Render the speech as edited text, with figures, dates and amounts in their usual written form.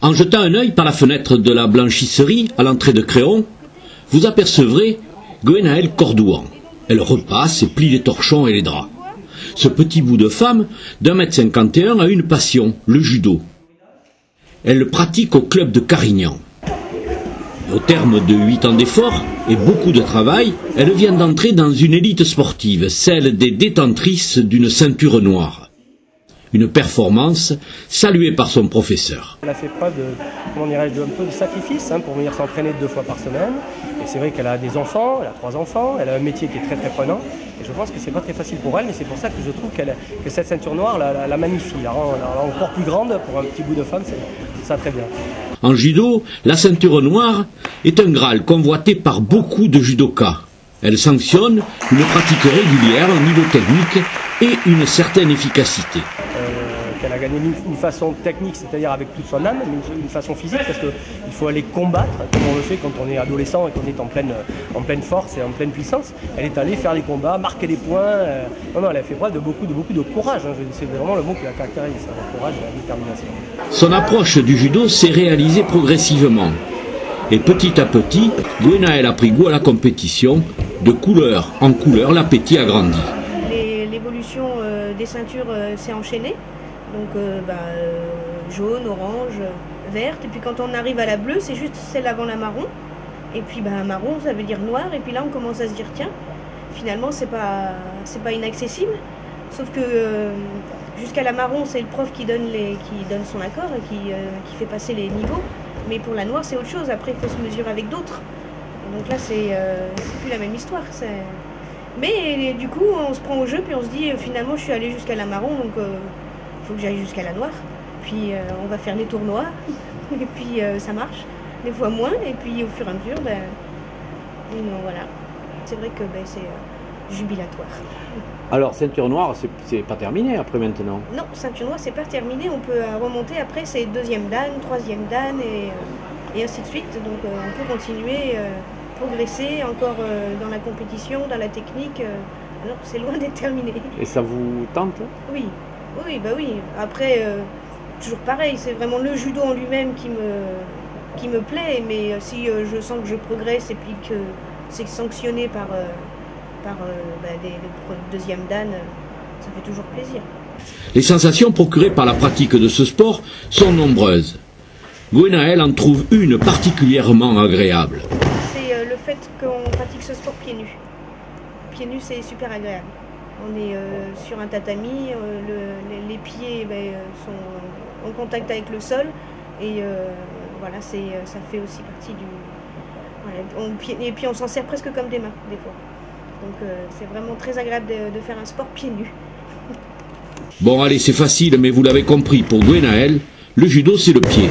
En jetant un œil par la fenêtre de la blanchisserie à l'entrée de Créon, vous apercevrez Gwenaëlle Cordouan. Elle repasse et plie les torchons et les draps. Ce petit bout de femme d'1,51 m a une passion, le judo. Elle le pratique au club de Carignan. Au terme de 8 ans d'efforts et beaucoup de travail, elle vient d'entrer dans une élite sportive, celle des détentrices d'une ceinture noire. Une performance saluée par son professeur. Elle a fait preuve un peu de sacrifice pour venir s'entraîner 2 fois par semaine. Et c'est vrai qu'elle a des enfants, elle a 3 enfants, elle a un métier qui est très très prenant. Et je pense que c'est pas très facile pour elle, mais c'est pour ça que je trouve que cette ceinture noire la magnifie, la rend encore plus grande pour un petit bout de femme, c'est ça très bien. En judo, la ceinture noire est un graal convoité par beaucoup de judokas. Elle sanctionne une pratique régulière, un niveau technique et une certaine efficacité. Qu'elle a gagné d'une façon technique, c'est-à-dire avec toute son âme, mais une façon physique, parce qu'il faut aller combattre, comme on le fait quand on est adolescent et qu'on est en pleine force et en pleine puissance. Elle est allée faire les combats, marquer les points. Non, elle a fait preuve de beaucoup de courage. C'est vraiment le mot qui la caractérise, le courage et la détermination. Son approche du judo s'est réalisée progressivement. Et petit à petit, Gwenaëlle a pris goût à la compétition. De couleur en couleur, l'appétit a grandi. L'évolution des ceintures s'est enchaînée. Donc jaune, orange, verte. Et puis quand on arrive à la bleue, c'est juste celle avant la marron. Et puis marron, ça veut dire noir. Et puis là, on commence à se dire, tiens, finalement, c'est pas inaccessible. Sauf que jusqu'à la marron, c'est le prof qui donne son accord et qui fait passer les niveaux. Mais pour la noire, c'est autre chose. Après, il faut se mesurer avec d'autres. Donc là, c'est plus la même histoire. Mais du coup, on se prend au jeu, puis on se dit, finalement, je suis allée jusqu'à la marron, donc il faut que j'aille jusqu'à la noire. Puis on va faire les tournois, et puis ça marche. Des fois moins, et puis au fur et à mesure, voilà. C'est vrai que c'est jubilatoire. Alors, ceinture noire, c'est pas terminé après maintenant? Non, ceinture noire, c'est pas terminé. On peut remonter après, c'est 2e dan, 3e dan, et ainsi de suite. Donc on peut continuer, progresser encore dans la compétition, dans la technique. Non, c'est loin d'être terminé. Et ça vous tente? Oui, oui. Après, toujours pareil, c'est vraiment le judo en lui-même qui me plaît. Mais si je sens que je progresse et puis que c'est sanctionné par des 2e dan, ça fait toujours plaisir. Les sensations procurées par la pratique de ce sport sont nombreuses. Gwenaëlle en trouve une particulièrement agréable. C'est le fait qu'on pratique ce sport pieds nus. Pieds nus, c'est super agréable. On est sur un tatami, les pieds sont en contact avec le sol et voilà, ça fait aussi partie du... Voilà, et puis on s'en sert presque comme des mains, des fois. Donc c'est vraiment très agréable de faire un sport pieds nus. Bon allez, c'est facile, mais vous l'avez compris, pour Gwenaëlle, le judo c'est le pied.